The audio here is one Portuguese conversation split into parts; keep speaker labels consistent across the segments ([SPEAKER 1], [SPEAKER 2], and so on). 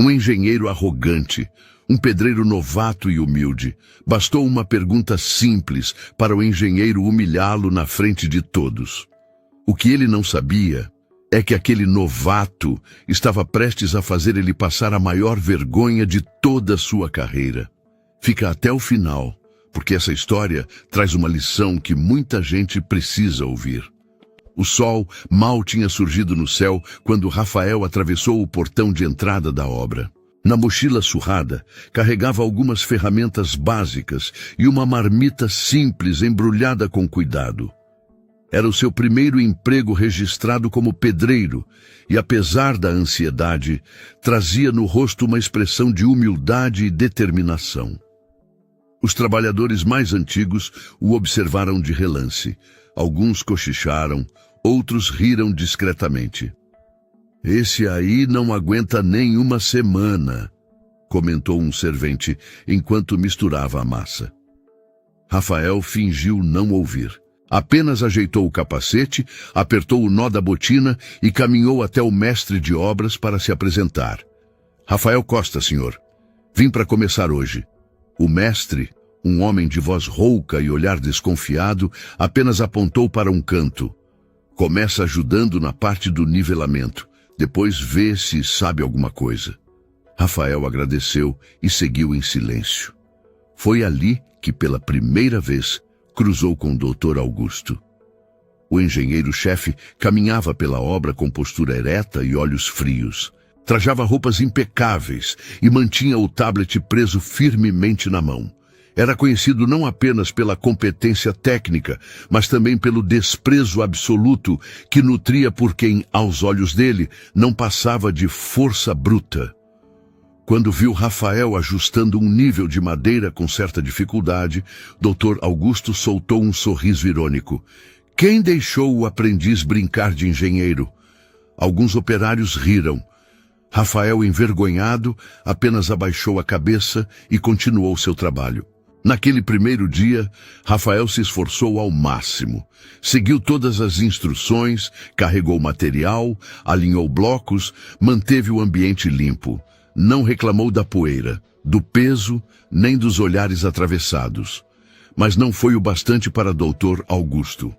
[SPEAKER 1] Um engenheiro arrogante, um pedreiro novato e humilde. Bastou uma pergunta simples para o engenheiro humilhá-lo na frente de todos. O que ele não sabia é que aquele novato estava prestes a fazer ele passar a maior vergonha de toda a sua carreira. Fica até o final, porque essa história traz uma lição que muita gente precisa ouvir. O sol mal tinha surgido no céu quando Rafael atravessou o portão de entrada da obra. Na mochila surrada, carregava algumas ferramentas básicas e uma marmita simples embrulhada com cuidado. Era o seu primeiro emprego registrado como pedreiro e, apesar da ansiedade, trazia no rosto uma expressão de humildade e determinação. Os trabalhadores mais antigos o observaram de relance. Alguns cochicharam, outros riram discretamente. "Esse aí não aguenta nem uma semana", comentou um servente enquanto misturava a massa. Rafael fingiu não ouvir. Apenas ajeitou o capacete, apertou o nó da botina e caminhou até o mestre de obras para se apresentar. "Rafael Costa, senhor. Vim para começar hoje." O mestre, um homem de voz rouca e olhar desconfiado, apenas apontou para um canto. "Começa ajudando na parte do nivelamento. Depois vê se sabe alguma coisa." Rafael agradeceu e seguiu em silêncio. Foi ali que, pela primeira vez, cruzou com o Dr. Augusto. O engenheiro-chefe caminhava pela obra com postura ereta e olhos frios. Trajava roupas impecáveis e mantinha o tablet preso firmemente na mão. Era conhecido não apenas pela competência técnica, mas também pelo desprezo absoluto que nutria por quem, aos olhos dele, não passava de força bruta. Quando viu Rafael ajustando um nível de madeira com certa dificuldade, Dr. Augusto soltou um sorriso irônico. "Quem deixou o aprendiz brincar de engenheiro?" Alguns operários riram. Rafael, envergonhado, apenas abaixou a cabeça e continuou seu trabalho. Naquele primeiro dia, Rafael se esforçou ao máximo. Seguiu todas as instruções, carregou material, alinhou blocos, manteve o ambiente limpo. Não reclamou da poeira, do peso, nem dos olhares atravessados. Mas não foi o bastante para Dr. Augusto.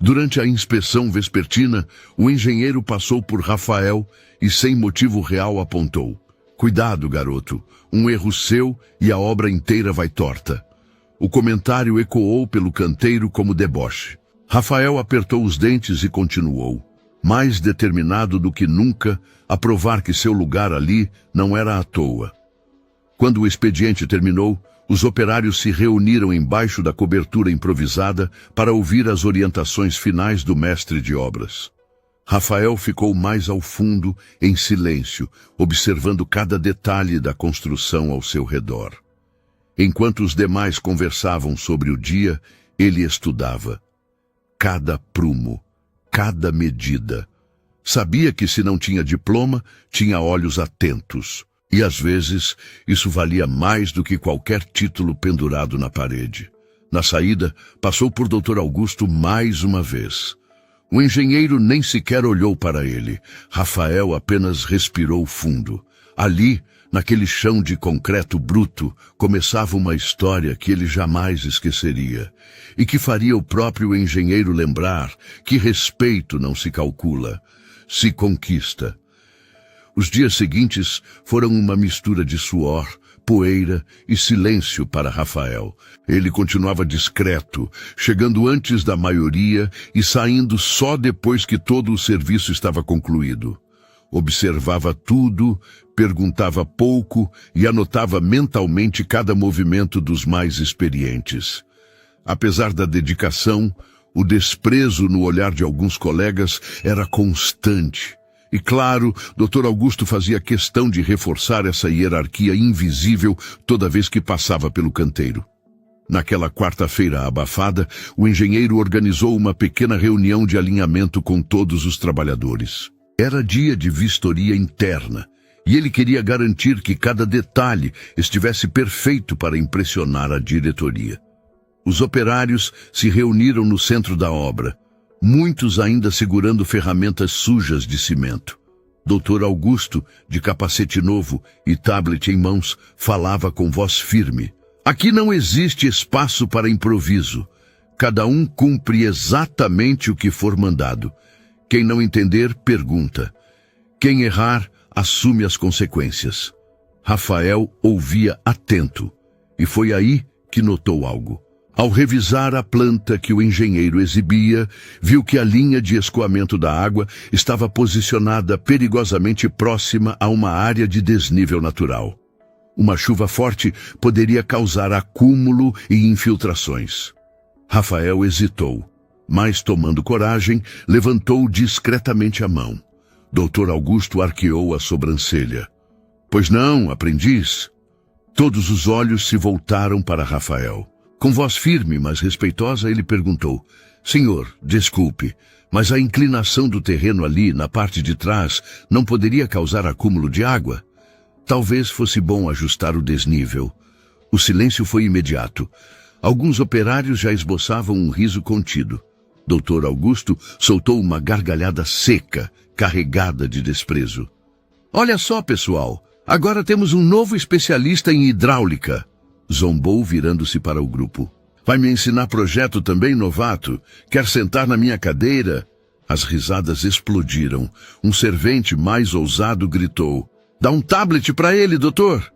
[SPEAKER 1] Durante a inspeção vespertina, o engenheiro passou por Rafael e, sem motivo real, apontou: "Cuidado, garoto, um erro seu e a obra inteira vai torta." O comentário ecoou pelo canteiro como deboche. Rafael apertou os dentes e continuou, mais determinado do que nunca, a provar que seu lugar ali não era à toa. Quando o expediente terminou, os operários se reuniram embaixo da cobertura improvisada para ouvir as orientações finais do mestre de obras. Rafael ficou mais ao fundo, em silêncio, observando cada detalhe da construção ao seu redor. Enquanto os demais conversavam sobre o dia, ele estudava. Cada prumo, cada medida. Sabia que se não tinha diploma, tinha olhos atentos. E às vezes, isso valia mais do que qualquer título pendurado na parede. Na saída, passou por Dr. Augusto mais uma vez. O engenheiro nem sequer olhou para ele. Rafael apenas respirou fundo. Ali, naquele chão de concreto bruto, começava uma história que ele jamais esqueceria, e que faria o próprio engenheiro lembrar que respeito não se calcula, se conquista. Os dias seguintes foram uma mistura de suor, poeira e silêncio para Rafael. Ele continuava discreto, chegando antes da maioria e saindo só depois que todo o serviço estava concluído. Observava tudo, perguntava pouco e anotava mentalmente cada movimento dos mais experientes. Apesar da dedicação, o desprezo no olhar de alguns colegas era constante. E claro, Dr. Augusto fazia questão de reforçar essa hierarquia invisível toda vez que passava pelo canteiro. Naquela quarta-feira abafada, o engenheiro organizou uma pequena reunião de alinhamento com todos os trabalhadores. Era dia de vistoria interna, e ele queria garantir que cada detalhe estivesse perfeito para impressionar a diretoria. Os operários se reuniram no centro da obra, muitos ainda segurando ferramentas sujas de cimento. Doutor Augusto, de capacete novo e tablet em mãos, falava com voz firme. Aqui não existe espaço para improviso. Cada um cumpre exatamente o que for mandado. Quem não entender, pergunta. Quem errar, assume as consequências. Rafael ouvia atento, e foi aí que notou algo. Ao revisar a planta que o engenheiro exibia, viu que a linha de escoamento da água estava posicionada perigosamente próxima a uma área de desnível natural. Uma chuva forte poderia causar acúmulo e infiltrações. Rafael hesitou, mas, tomando coragem, levantou discretamente a mão. Doutor Augusto arqueou a sobrancelha. Pois não, aprendiz? Todos os olhos se voltaram para Rafael. Com voz firme, mas respeitosa, ele perguntou. Senhor, desculpe, mas a inclinação do terreno ali, na parte de trás, não poderia causar acúmulo de água? Talvez fosse bom ajustar o desnível. O silêncio foi imediato. Alguns operários já esboçavam um riso contido. Doutor Augusto soltou uma gargalhada seca, carregada de desprezo. Olha só, pessoal, agora temos um novo especialista em hidráulica. Zombou, virando-se para o grupo. Vai me ensinar projeto também, novato? Quer sentar na minha cadeira? As risadas explodiram. Um servente mais ousado gritou. Dá um tablet para ele, doutor!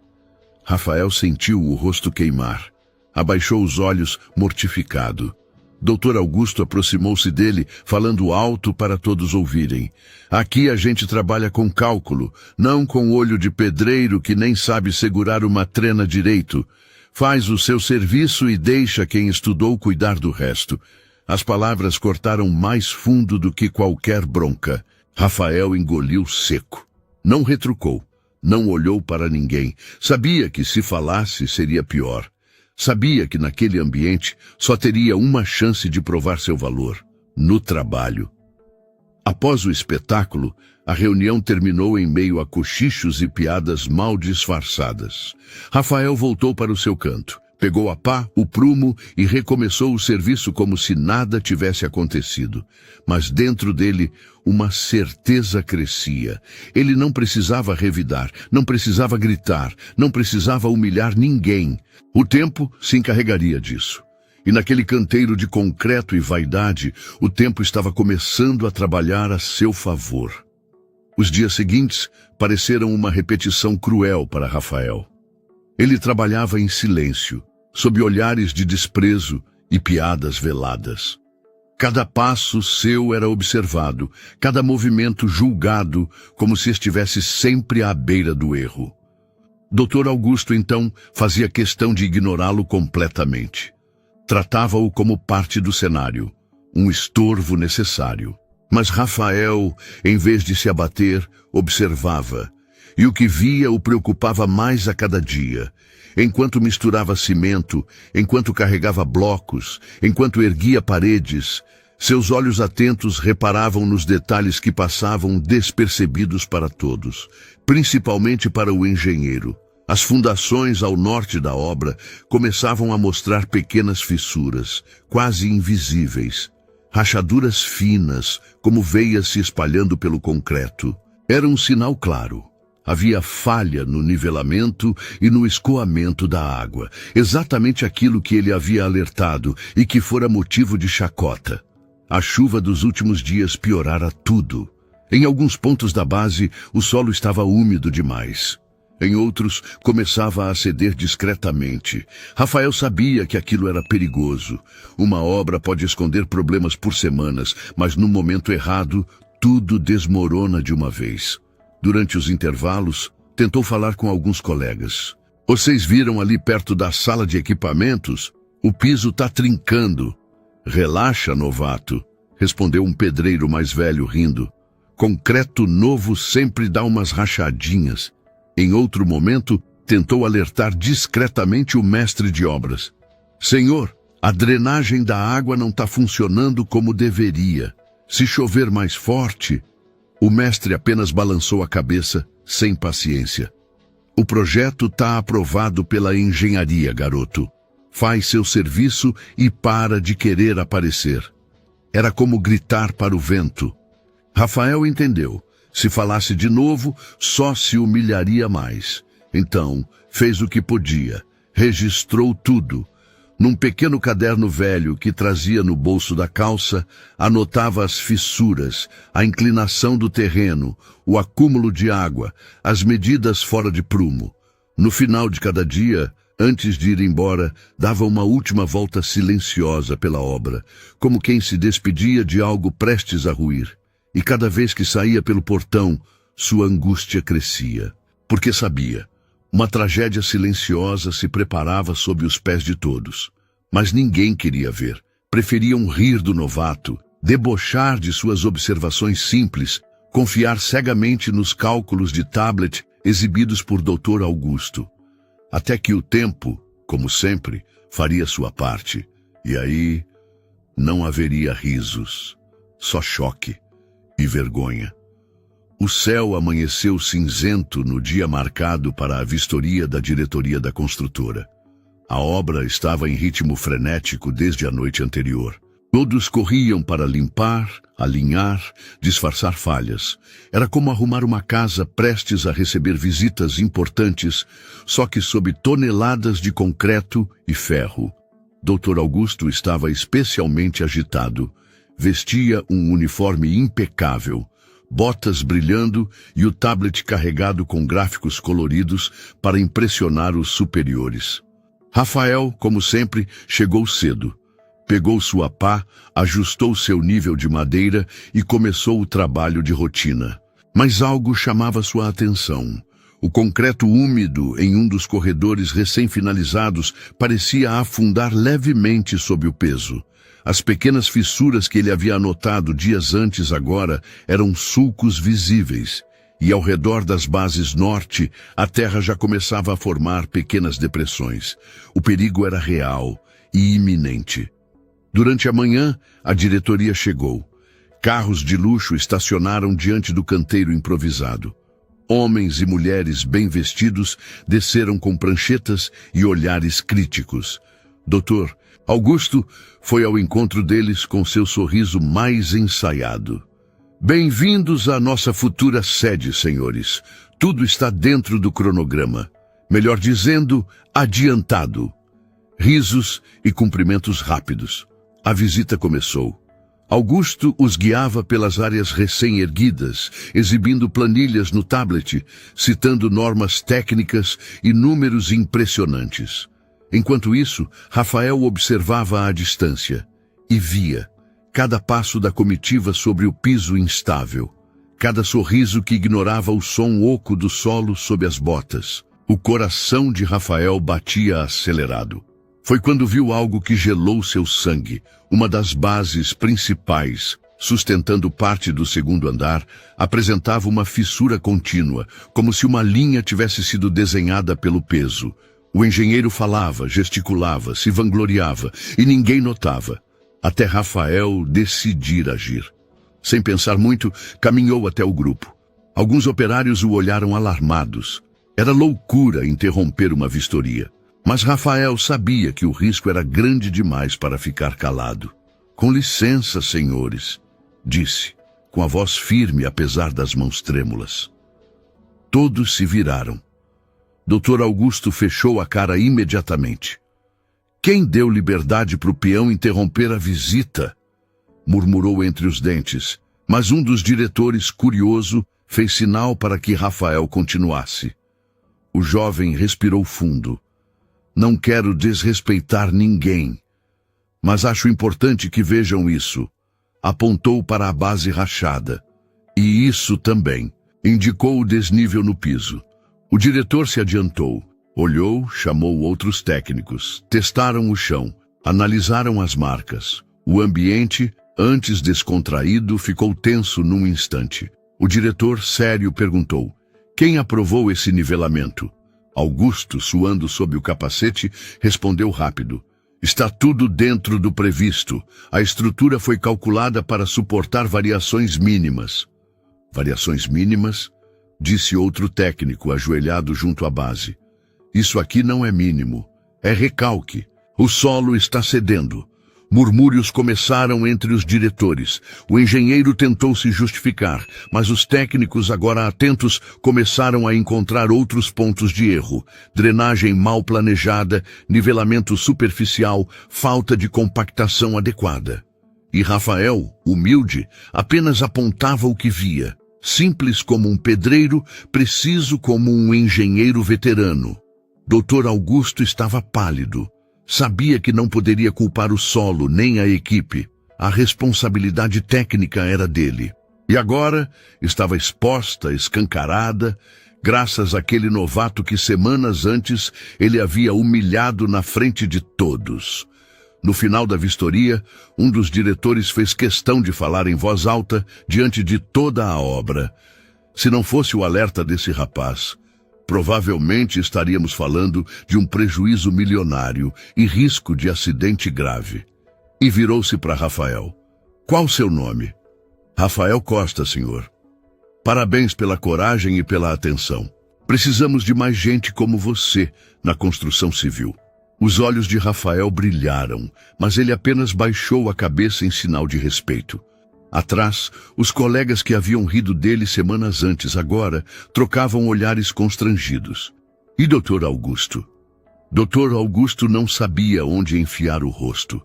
[SPEAKER 1] Rafael sentiu o rosto queimar. Abaixou os olhos, mortificado. Doutor Augusto aproximou-se dele, falando alto para todos ouvirem. Aqui a gente trabalha com cálculo, não com olho de pedreiro que nem sabe segurar uma trena direito. Faz o seu serviço e deixa quem estudou cuidar do resto. As palavras cortaram mais fundo do que qualquer bronca. Rafael engoliu seco. Não retrucou. Não olhou para ninguém. Sabia que se falasse seria pior. Sabia que naquele ambiente só teria uma chance de provar seu valor. No trabalho. Após o espetáculo, a reunião terminou em meio a cochichos e piadas mal disfarçadas. Rafael voltou para o seu canto, pegou a pá, o prumo e recomeçou o serviço como se nada tivesse acontecido. Mas dentro dele, uma certeza crescia. Ele não precisava revidar, não precisava gritar, não precisava humilhar ninguém. O tempo se encarregaria disso. E naquele canteiro de concreto e vaidade, o tempo estava começando a trabalhar a seu favor. Os dias seguintes pareceram uma repetição cruel para Rafael. Ele trabalhava em silêncio, sob olhares de desprezo e piadas veladas. Cada passo seu era observado, cada movimento julgado, como se estivesse sempre à beira do erro. Dr. Augusto, então, fazia questão de ignorá-lo completamente. Tratava-o como parte do cenário, um estorvo necessário. Mas Rafael, em vez de se abater, observava, e o que via o preocupava mais a cada dia. Enquanto misturava cimento, enquanto carregava blocos, enquanto erguia paredes, seus olhos atentos reparavam nos detalhes que passavam despercebidos para todos, principalmente para o engenheiro. As fundações ao norte da obra começavam a mostrar pequenas fissuras, quase invisíveis. Rachaduras finas, como veias se espalhando pelo concreto. Era um sinal claro. Havia falha no nivelamento e no escoamento da água. Exatamente aquilo que ele havia alertado e que fora motivo de chacota. A chuva dos últimos dias piorara tudo. Em alguns pontos da base, o solo estava úmido demais. Em outros, começava a ceder discretamente. Rafael sabia que aquilo era perigoso. Uma obra pode esconder problemas por semanas, mas no momento errado, tudo desmorona de uma vez. Durante os intervalos, tentou falar com alguns colegas. Vocês viram ali perto da sala de equipamentos? O piso está trincando. Relaxa, novato, respondeu um pedreiro mais velho rindo. Concreto novo sempre dá umas rachadinhas. Em outro momento, tentou alertar discretamente o mestre de obras. Senhor, a drenagem da água não está funcionando como deveria. Se chover mais forte... O mestre apenas balançou a cabeça, sem paciência. O projeto está aprovado pela engenharia, garoto. Faz seu serviço e para de querer aparecer. Era como gritar para o vento. Rafael entendeu. Se falasse de novo, só se humilharia mais. Então, fez o que podia. Registrou tudo. Num pequeno caderno velho que trazia no bolso da calça, anotava as fissuras, a inclinação do terreno, o acúmulo de água, as medidas fora de prumo. No final de cada dia, antes de ir embora, dava uma última volta silenciosa pela obra, como quem se despedia de algo prestes a ruir. E cada vez que saía pelo portão, sua angústia crescia, porque sabia, uma tragédia silenciosa se preparava sob os pés de todos. Mas ninguém queria ver. Preferiam rir do novato, debochar de suas observações simples, confiar cegamente nos cálculos de tablet exibidos por Dr. Augusto. Até que o tempo, como sempre, faria sua parte. E aí, não haveria risos, só choque e vergonha. O céu amanheceu cinzento no dia marcado para a vistoria da diretoria da construtora. A obra estava em ritmo frenético desde a noite anterior. Todos corriam para limpar, alinhar, disfarçar falhas. Era como arrumar uma casa prestes a receber visitas importantes, só que sob toneladas de concreto e ferro. Dr. Augusto estava especialmente agitado. Vestia um uniforme impecável, botas brilhando e o tablet carregado com gráficos coloridos para impressionar os superiores. Rafael, como sempre, chegou cedo. Pegou sua pá, ajustou seu nível de madeira e começou o trabalho de rotina. Mas algo chamava sua atenção. O concreto úmido em um dos corredores recém-finalizados parecia afundar levemente sob o peso. As pequenas fissuras que ele havia anotado dias antes agora eram sulcos visíveis, e ao redor das bases norte, a terra já começava a formar pequenas depressões. O perigo era real e iminente. Durante a manhã, a diretoria chegou. Carros de luxo estacionaram diante do canteiro improvisado. Homens e mulheres bem vestidos desceram com pranchetas e olhares críticos. Dr. Augusto foi ao encontro deles com seu sorriso mais ensaiado. Bem-vindos à nossa futura sede, senhores. Tudo está dentro do cronograma. Melhor dizendo, adiantado. Risos e cumprimentos rápidos. A visita começou. Augusto os guiava pelas áreas recém-erguidas, exibindo planilhas no tablet, citando normas técnicas e números impressionantes. Enquanto isso, Rafael observava à distância e via cada passo da comitiva sobre o piso instável, cada sorriso que ignorava o som oco do solo sob as botas. O coração de Rafael batia acelerado. Foi quando viu algo que gelou seu sangue. Uma das bases principais, sustentando parte do segundo andar, apresentava uma fissura contínua, como se uma linha tivesse sido desenhada pelo peso. O engenheiro falava, gesticulava, se vangloriava, e ninguém notava, até Rafael decidir agir. Sem pensar muito, caminhou até o grupo. Alguns operários o olharam alarmados. Era loucura interromper uma vistoria. Mas Rafael sabia que o risco era grande demais para ficar calado. Com licença, senhores, disse, com a voz firme apesar das mãos trêmulas. Todos se viraram. Dr. Augusto fechou a cara imediatamente. Quem deu liberdade para o peão interromper a visita? Murmurou entre os dentes, mas um dos diretores, curioso, fez sinal para que Rafael continuasse. O jovem respirou fundo. Não quero desrespeitar ninguém, mas acho importante que vejam isso. Apontou para a base rachada. E isso também. Indicou o desnível no piso. O diretor se adiantou. Olhou, chamou outros técnicos. Testaram o chão. Analisaram as marcas. O ambiente, antes descontraído, ficou tenso num instante. O diretor, sério, perguntou: quem aprovou esse nivelamento? Augusto, suando sob o capacete, respondeu rápido. Está tudo dentro do previsto. A estrutura foi calculada para suportar variações mínimas. Variações mínimas? Disse outro técnico, ajoelhado junto à base. Isso aqui não é mínimo. É recalque. O solo está cedendo. Murmúrios começaram entre os diretores. O engenheiro tentou se justificar, mas os técnicos, agora atentos, começaram a encontrar outros pontos de erro. Drenagem mal planejada, nivelamento superficial, falta de compactação adequada. E Rafael, humilde, apenas apontava o que via. Simples como um pedreiro, preciso como um engenheiro veterano. Dr. Augusto estava pálido. Sabia que não poderia culpar o solo nem a equipe. A responsabilidade técnica era dele. E agora estava exposta, escancarada, graças àquele novato que semanas antes ele havia humilhado na frente de todos. No final da vistoria, um dos diretores fez questão de falar em voz alta diante de toda a obra. Se não fosse o alerta desse rapaz, provavelmente estaríamos falando de um prejuízo milionário e risco de acidente grave. E virou-se para Rafael. Qual seu nome? Rafael Costa, senhor. Parabéns pela coragem e pela atenção. Precisamos de mais gente como você na construção civil. Os olhos de Rafael brilharam, mas ele apenas baixou a cabeça em sinal de respeito. Atrás, os colegas que haviam rido dele semanas antes agora trocavam olhares constrangidos. E Dr. Augusto? Dr. Augusto não sabia onde enfiar o rosto,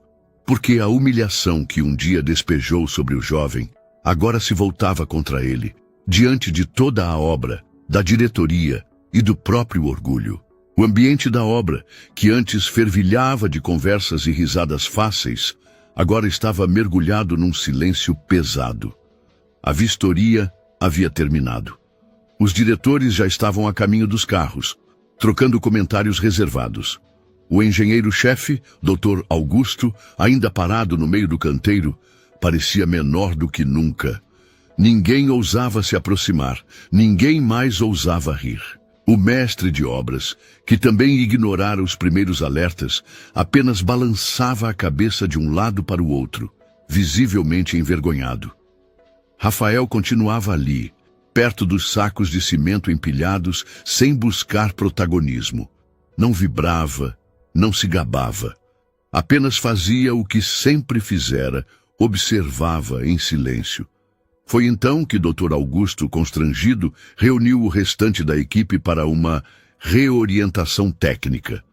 [SPEAKER 1] porque a humilhação que um dia despejou sobre o jovem agora se voltava contra ele, diante de toda a obra, da diretoria e do próprio orgulho. O ambiente da obra, que antes fervilhava de conversas e risadas fáceis, agora estava mergulhado num silêncio pesado. A vistoria havia terminado. Os diretores já estavam a caminho dos carros, trocando comentários reservados. O engenheiro-chefe, Dr. Augusto, ainda parado no meio do canteiro, parecia menor do que nunca. Ninguém ousava se aproximar, ninguém mais ousava rir. O mestre de obras, que também ignorara os primeiros alertas, apenas balançava a cabeça de um lado para o outro, visivelmente envergonhado. Rafael continuava ali, perto dos sacos de cimento empilhados, sem buscar protagonismo. Não vibrava, não se gabava. Apenas fazia o que sempre fizera, observava em silêncio. Foi então que Dr. Augusto, constrangido, reuniu o restante da equipe para uma reorientação técnica.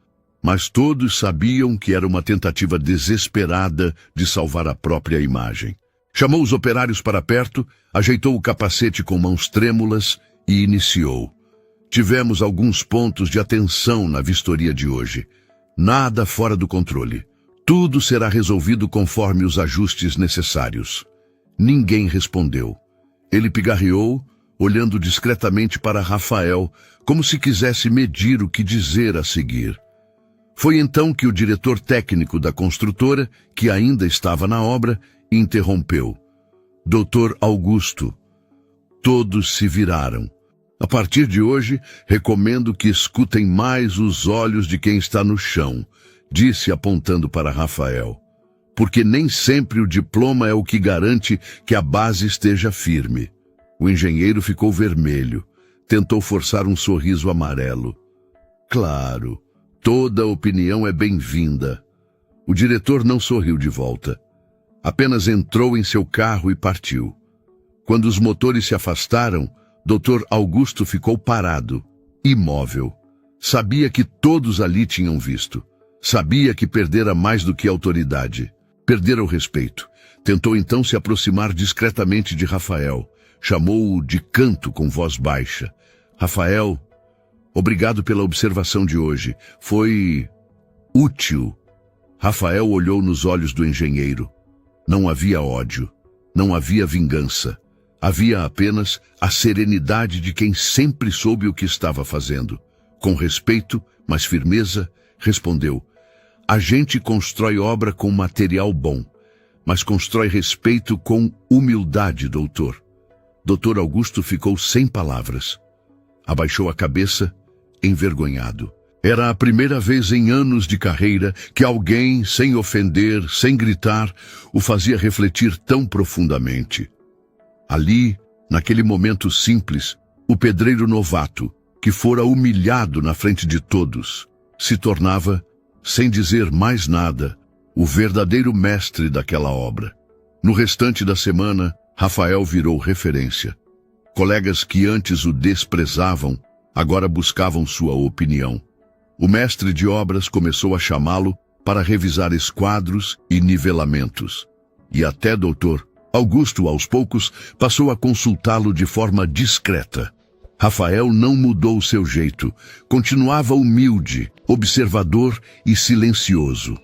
[SPEAKER 1] Mas todos sabiam que era uma tentativa desesperada de salvar a própria imagem. Chamou os operários para perto, ajeitou o capacete com mãos trêmulas e iniciou. Tivemos alguns pontos de atenção na vistoria de hoje. Nada fora do controle. Tudo será resolvido conforme os ajustes necessários. Ninguém respondeu. Ele pigarreou, olhando discretamente para Rafael, como se quisesse medir o que dizer a seguir. Foi então que o diretor técnico da construtora, que ainda estava na obra, interrompeu. Dr. Augusto. Todos se viraram. A partir de hoje, recomendo que escutem mais os olhos de quem está no chão, disse apontando para Rafael. Porque nem sempre o diploma é o que garante que a base esteja firme. O engenheiro ficou vermelho. Tentou forçar um sorriso amarelo. Claro, toda opinião é bem-vinda. O diretor não sorriu de volta. Apenas entrou em seu carro e partiu. Quando os motores se afastaram, Dr. Augusto ficou parado, imóvel. Sabia que todos ali tinham visto. Sabia que perdera mais do que autoridade. Perdera o respeito. Tentou então se aproximar discretamente de Rafael. Chamou-o de canto com voz baixa. Rafael, obrigado pela observação de hoje. Foi útil. Rafael olhou nos olhos do engenheiro. Não havia ódio. Não havia vingança. Havia apenas a serenidade de quem sempre soube o que estava fazendo. Com respeito, mas firmeza, respondeu. A gente constrói obra com material bom, mas constrói respeito com humildade, doutor. Dr. Augusto ficou sem palavras. Abaixou a cabeça, envergonhado. Era a primeira vez em anos de carreira que alguém, sem ofender, sem gritar, o fazia refletir tão profundamente. Ali, naquele momento simples, o pedreiro novato, que fora humilhado na frente de todos, se tornava, sem dizer mais nada, o verdadeiro mestre daquela obra. No restante da semana, Rafael virou referência. Colegas que antes o desprezavam, agora buscavam sua opinião. O mestre de obras começou a chamá-lo para revisar esquadros e nivelamentos. E até Dr. Augusto, aos poucos, passou a consultá-lo de forma discreta. Rafael não mudou seu jeito, continuava humilde, observador e silencioso,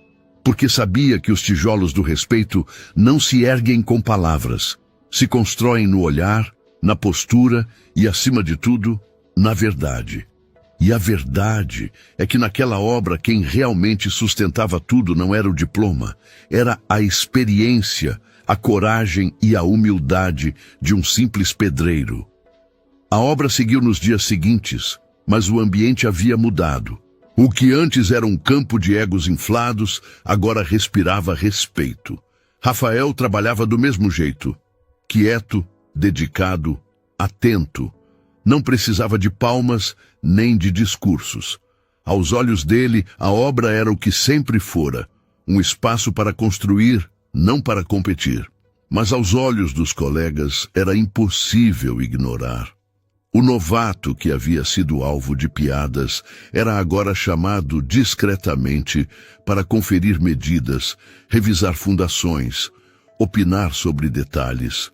[SPEAKER 1] porque sabia que os tijolos do respeito não se erguem com palavras, se constroem no olhar, na postura e, acima de tudo, na verdade. E a verdade é que naquela obra quem realmente sustentava tudo não era o diploma, era a experiência, a coragem e a humildade de um simples pedreiro. A obra seguiu nos dias seguintes, mas o ambiente havia mudado. O que antes era um campo de egos inflados, agora respirava respeito. Rafael trabalhava do mesmo jeito, quieto, dedicado, atento. Não precisava de palmas nem de discursos. Aos olhos dele, a obra era o que sempre fora, um espaço para construir, não para competir. Mas aos olhos dos colegas era impossível ignorar. O novato que havia sido alvo de piadas era agora chamado discretamente para conferir medidas, revisar fundações, opinar sobre detalhes.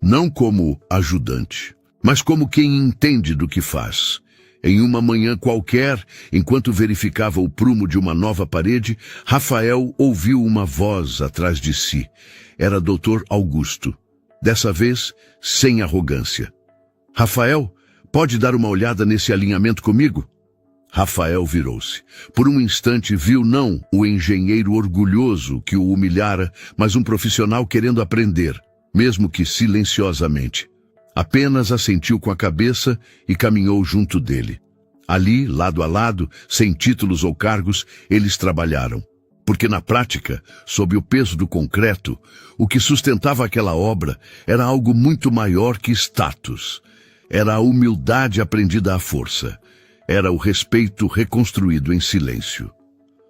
[SPEAKER 1] Não como ajudante, mas como quem entende do que faz. Em uma manhã qualquer, enquanto verificava o prumo de uma nova parede, Rafael ouviu uma voz atrás de si. Era Dr. Augusto. Dessa vez, sem arrogância. Rafael, pode dar uma olhada nesse alinhamento comigo? Rafael virou-se. Por um instante viu não o engenheiro orgulhoso que o humilhara, mas um profissional querendo aprender, mesmo que silenciosamente. Apenas assentiu com a cabeça e caminhou junto dele. Ali, lado a lado, sem títulos ou cargos, eles trabalharam. Porque na prática, sob o peso do concreto, o que sustentava aquela obra era algo muito maior que status. Era a humildade aprendida à força. Era o respeito reconstruído em silêncio.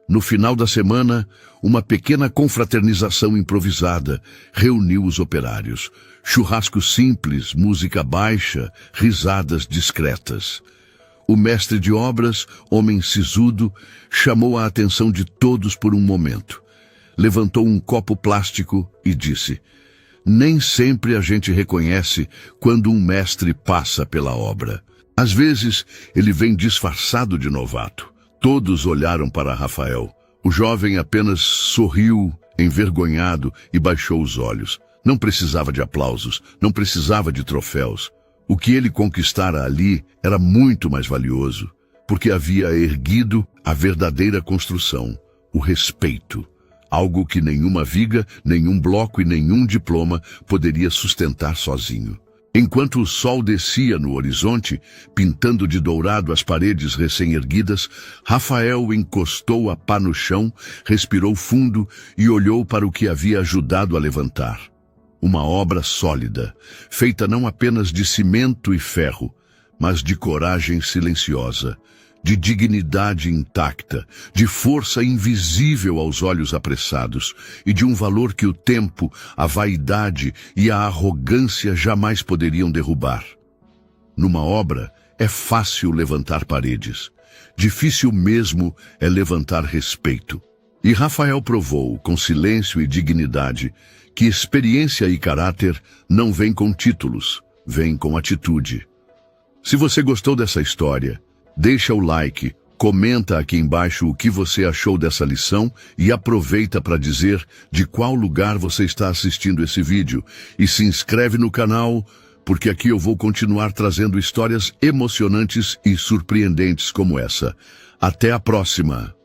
[SPEAKER 1] No final da semana, uma pequena confraternização improvisada reuniu os operários. Churrasco simples, música baixa, risadas discretas. O mestre de obras, homem sisudo, chamou a atenção de todos por um momento. Levantou um copo plástico e disse: nem sempre a gente reconhece quando um mestre passa pela obra. Às vezes, ele vem disfarçado de novato. Todos olharam para Rafael. O jovem apenas sorriu, envergonhado, e baixou os olhos. Não precisava de aplausos, não precisava de troféus. O que ele conquistara ali era muito mais valioso, porque havia erguido a verdadeira construção, o respeito. Algo que nenhuma viga, nenhum bloco e nenhum diploma poderia sustentar sozinho. Enquanto o sol descia no horizonte, pintando de dourado as paredes recém-erguidas, Rafael encostou a pá no chão, respirou fundo e olhou para o que havia ajudado a levantar. Uma obra sólida, feita não apenas de cimento e ferro, mas de coragem silenciosa, de dignidade intacta, de força invisível aos olhos apressados e de um valor que o tempo, a vaidade e a arrogância jamais poderiam derrubar. Numa obra, é fácil levantar paredes. Difícil mesmo é levantar respeito. E Rafael provou, com silêncio e dignidade, que experiência e caráter não vêm com títulos, vêm com atitude. Se você gostou dessa história, deixa o like, comenta aqui embaixo o que você achou dessa lição e aproveita para dizer de qual lugar você está assistindo esse vídeo. E se inscreve no canal, porque aqui eu vou continuar trazendo histórias emocionantes e surpreendentes como essa. Até a próxima!